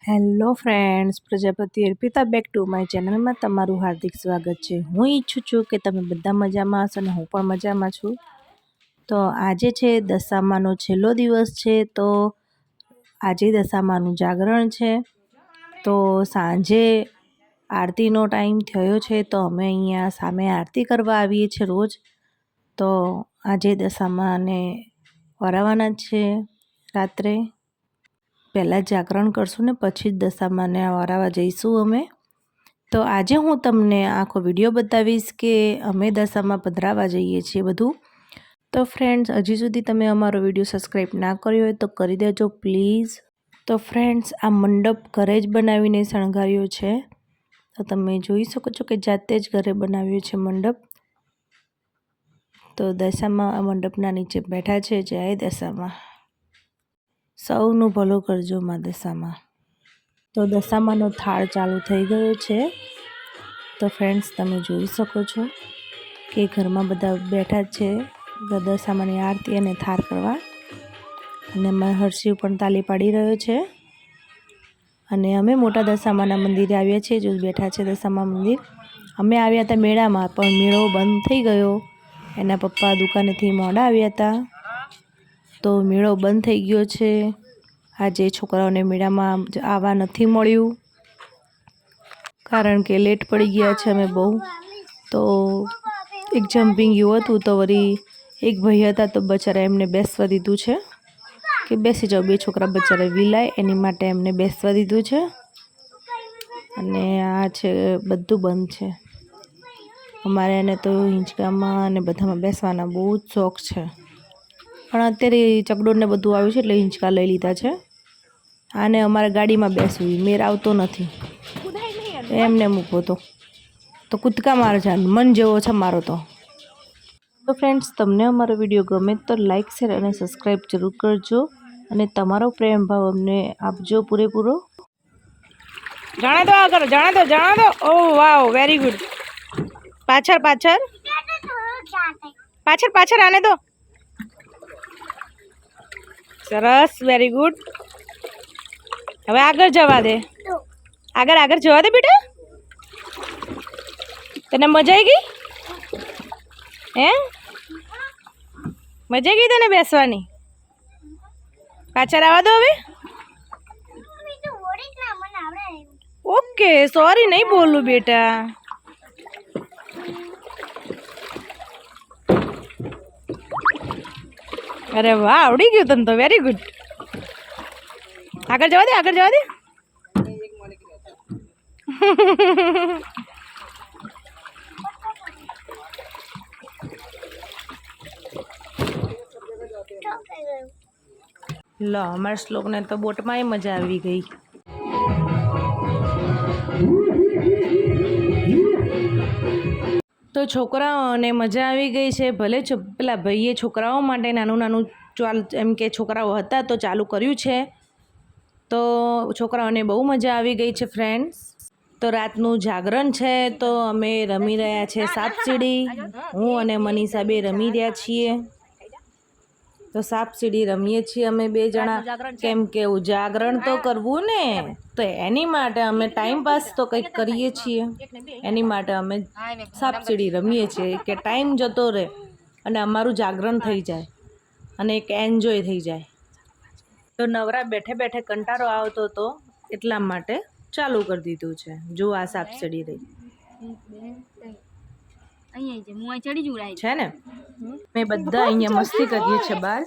Hello friends, Prajapati Arpita back to my ચેનલમાં તમારું હાર્દિક સ્વાગત છે। હું ઈચ્છું છું કે તમે બધા મજામાં હશો અને હું પણ મજામાં છું। તો આજે છે દશામાનો છેલ્લો દિવસ છે, તો આજે દશામાનું જાગરણ છે। તો સાંજે આરતીનો ટાઈમ થયો છે, તો અમે અહીંયા સામે આરતી કરવા આવીએ છીએ રોજ। તો આજે દશામાને વરાવવાના છે રાત્રે। પહેલાં જાગરણ કરશું ને પછી જ દશામાને વરાવવા જઈશું અમે। તો આજે હું તમને આખો વિડીયો બતાવીશ કે અમે દશામાં પધરાવવા જઈએ છીએ બધું। તો ફ્રેન્ડ્સ, હજી સુધી તમે અમારો વિડીયો સબસ્ક્રાઈબ ના કર્યો હોય તો કરી દેજો પ્લીઝ। તો ફ્રેન્ડ્સ, આ મંડપ ઘરે જ બનાવીને શણગાર્યો છે। તો તમે જોઈ શકો છો કે જાતે જ ઘરે બનાવ્યો છે મંડપ। તો દશામાં આ મંડપના નીચે બેઠા છે। જય દશામાં, સૌનું ભલું કરજો માં દશામાં। તો દશામાનો થાળ ચાલુ થઈ ગયો છે। તો ફ્રેન્ડ્સ, તમે જોઈ શકો છો કે ઘરમાં બધા બેઠા છે દશામાની આરતી અને થાળ કરવા। અને મારા હર્ષિવ પણ તાલી પાડી રહ્યો છે। અને અમે મોટા દશામાના મંદિરે આવ્યા છીએ, જો બેઠા છે દશામા મંદિર। અમે આવ્યા હતા મેળામાં, પણ મેળો બંધ થઈ ગયો। એના પપ્પા દુકાનેથી મોડા આવ્યા હતા, તો મેળો બંધ થઈ ગયો છે। આજે છોકરાઓને મેળામાં આવવા નથી મળ્યું, કારણ કે લેટ પડી ગયા છે અમે બહુ। તો એક જમ્પિંગ એવું હતું, તો વળી એક ભાઈ હતા તો બચારા એમને બેસવા દીધું છે કે બેસી જાઓ, બે છોકરા બચારા વિલાય એની માટે એમને બેસવા દીધું છે। અને આ છે બધું બંધ છે। અમારે એને તો હિંચકામાં અને બધામાં બેસવાના બહુ જ શોખ છે, પણ અત્યારે ચકડોળને બધું આવ્યું છે એટલે હિંચકા લઈ લીધા છે। આને અમારે ગાડીમાં બેસવું મેર આવતો નથી, એમને મૂકો તો કૂદકા મારે છે, મન જેવો છે મારો તો। તો ફ્રેન્ડ્સ, તમને અમારો વિડીયો ગમે તો લાઇક, શેર અને સબસ્ક્રાઈબ જરૂર કરજો, અને તમારો પ્રેમ ભાવ અમને આપજો પૂરેપૂરો। જાણે દો આગળ, જાણે દો, જાણે દો। ઓ વાવ, વેરી ગુડ। પાછળ પાછળ પાછળ પાછળ, આને દો। સરસ, વેરી ગુડ। હવે આગળ જવા દે, આગળ આગળ જવા દે બેટા। તને મજા આવી ગઈ? હે, મજા આવી ગઈ તને બેસવાની? પાછળ આવવા દો હવે। ઓકે, સોરી નહીં બોલું બેટા। અરે વાહ, આવડી ગયું તને તો, વેરી ગુડ। આગળ જવા દે, આગળ જવા દે। લો, અમારા શ્લોકને તો બોટમાંય મજા આવી ગઈ। તો છોકરાઓને મજા આવી ગઈ છે, ભલે પેલા ભાઈએ છોકરાઓ માટે નાનું નાનું એમ કે છોકરાઓ હતા તો ચાલુ કર્યું છે, તો છોકરાઓને બહુ મજા આવી ગઈ છે ફ્રેન્ડ્સ। તો રાતનું જાગરણ છે, તો અમે રમી રહ્યા છે સાપ સીડી। હું અને મનીષા બે રમી રહ્યા છીએ। તો સાપ સીડી રમીએ છીએ અમે બે જણા, કેમ કે ઉજાગરણ તો કરવું ને, તો એની માટે અમે ટાઈમ પાસ તો કંઈક કરીએ છીએ। એની માટે અમે સાપ સીડી રમીએ છીએ કે ટાઈમ જતો રહે અને અમારું જાગરણ થઈ જાય અને એક એન્જોય થઈ જાય। તો નવરા બેઠે બેઠે કંટાળો આવતો હતો, એટલા માટે ચાલુ કરી દીધું છે। જો આ સાપ સીડી રહી છે ને, મેં બધા અહીંયા મસ્તી કરીએ છીએ બહાર।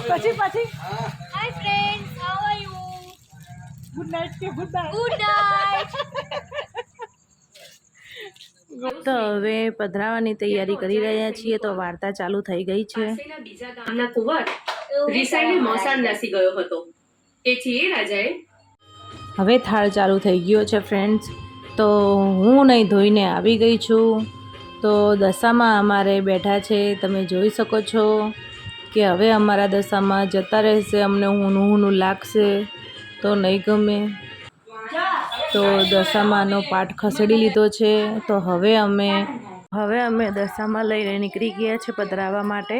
પછી hi friends, how are you? Good night કે ગુડ નાઈટ। તો હવે પધરાવાની તૈયારી કરી રહ્યા છીએ, તો વાર્તા ચાલુ થઈ ગઈ છે। બીજા ગામના કુંવર રિસાઈને મોસાળ નાસી ગયો હતો, તેથી એ રાજાએ હવે થાળ ચાલુ થઈ ગયો છે ફ્રેન્ડ્સ। તો હું નહીં ધોઈને આવી ગઈ છું। તો દશામાં અમારે બેઠા છે, તમે જોઈ શકો છો કે હવે અમારા દશામાં જતા રહેશે, અમને ઊનું ઊનું લાગશે તો નહીં ગમે। તો તો દશામાનો પાઠ ખસેડી લીધો છે. તો હવે અમે દશામાં લઈને નીકળી ગયા છે પધરાવવા માટે.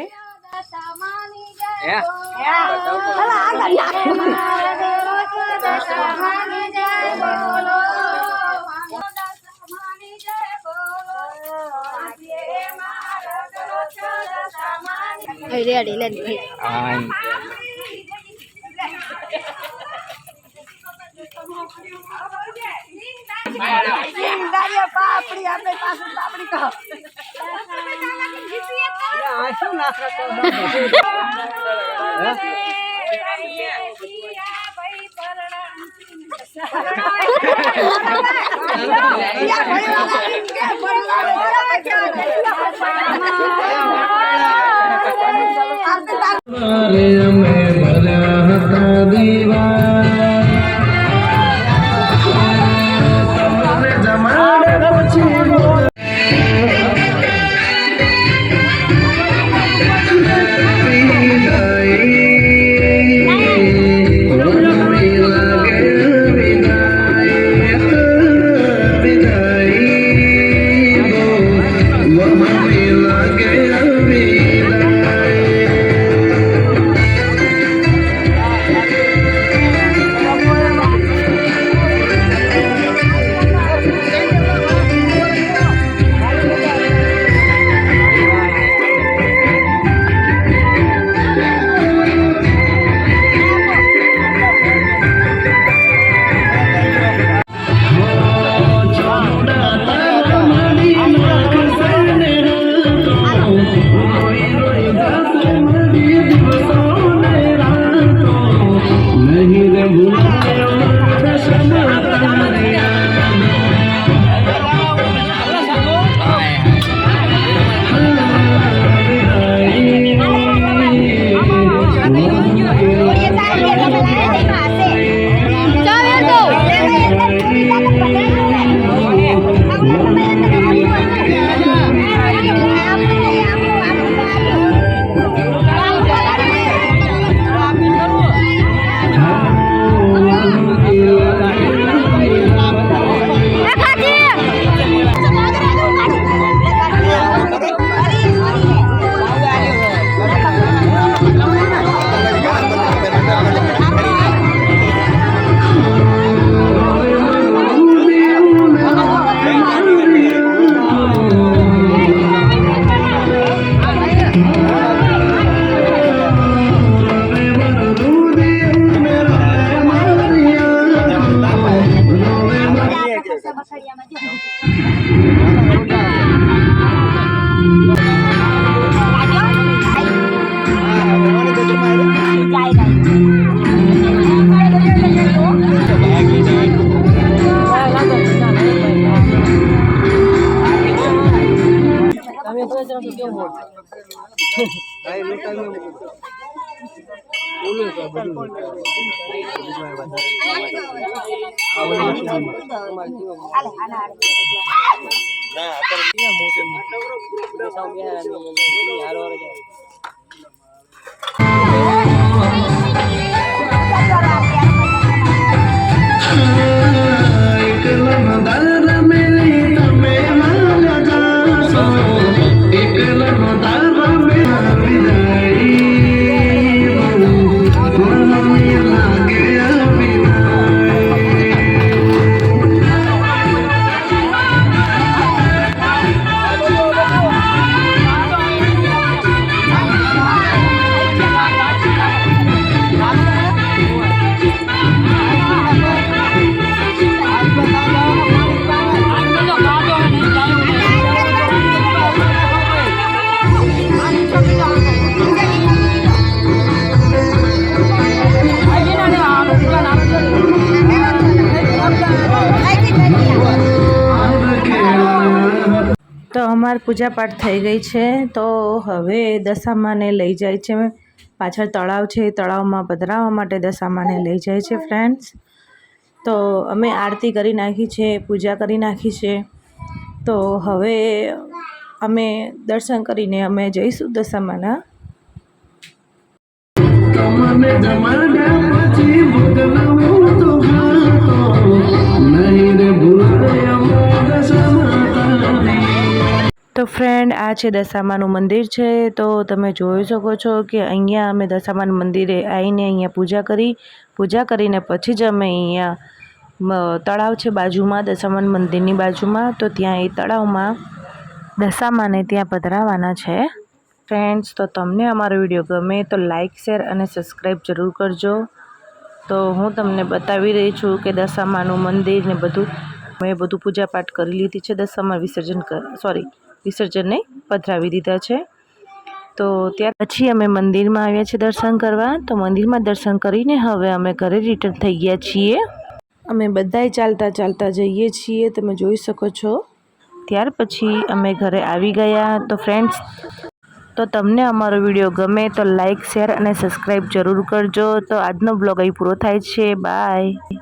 તો અમારી પૂજા પાઠ થઈ ગઈ છે. તો હવે દશામાને લઈ જાય છે, પાછળ તળાવ છે, તળાવમાં પધરાવવા માટે દશામાને લઈ જાય છે ફ્રેન્ડ્સ. તો અમે આરતી કરી નાખી છે, પૂજા કરી નાખી છે. તો હવે અમે દર્શન કરીને અમે જઈશું દશામાના. જમાડ્યા પછી ભોગવવું તો નહીં તો ફ્રેન્ડ, આ છે દશામાનું મંદિર છે. તો તમે જોઈ શકો છો કે અહીંયા અમે દશામાનું મંદિરે આવીને અહીંયા પૂજા કરીને પછી જ અમે અહીંયા તળાવ છે બાજુમાં, દશામાનું મંદિરની બાજુમાં, તો ત્યાં એ તળાવમાં દશામાને ત્યાં પધરાવાના છે. ફ્રેન્ડ્સ, તો તમને અમારો વિડીયો ગમે તો લાઇક, શેર અને સબસ્ક્રાઈબ જરૂર કરજો. તો હું તમને બતાવી રહી છું કે દશામાનું મંદિર ને બધું મેં પૂજાપાઠ કરી લીધી છે. દશામાં વિસર્જનને પધરાવી દીધા છે. તો ત્યાર પછી અમે મંદિરમાં આવ્યા છીએ દર્શન કરવા. તો મંદિરમાં દર્શન કરીને હવે અમે ઘરે રિટર્ન થઈ ગયા છીએ. અમે બધાય ચાલતા જઈએ છીએ, તમે જોઈ શકો છો. ત્યાર પછી અમે ઘરે આવી ગયા. તો ફ્રેન્ડ્સ, તો તમને અમારો વિડીયો ગમે તો લાઇક, શેર અને સબસ્ક્રાઈબ જરૂર કરજો. તો આજનો બ્લોગ અહીં પૂરો થાય છે. બાય.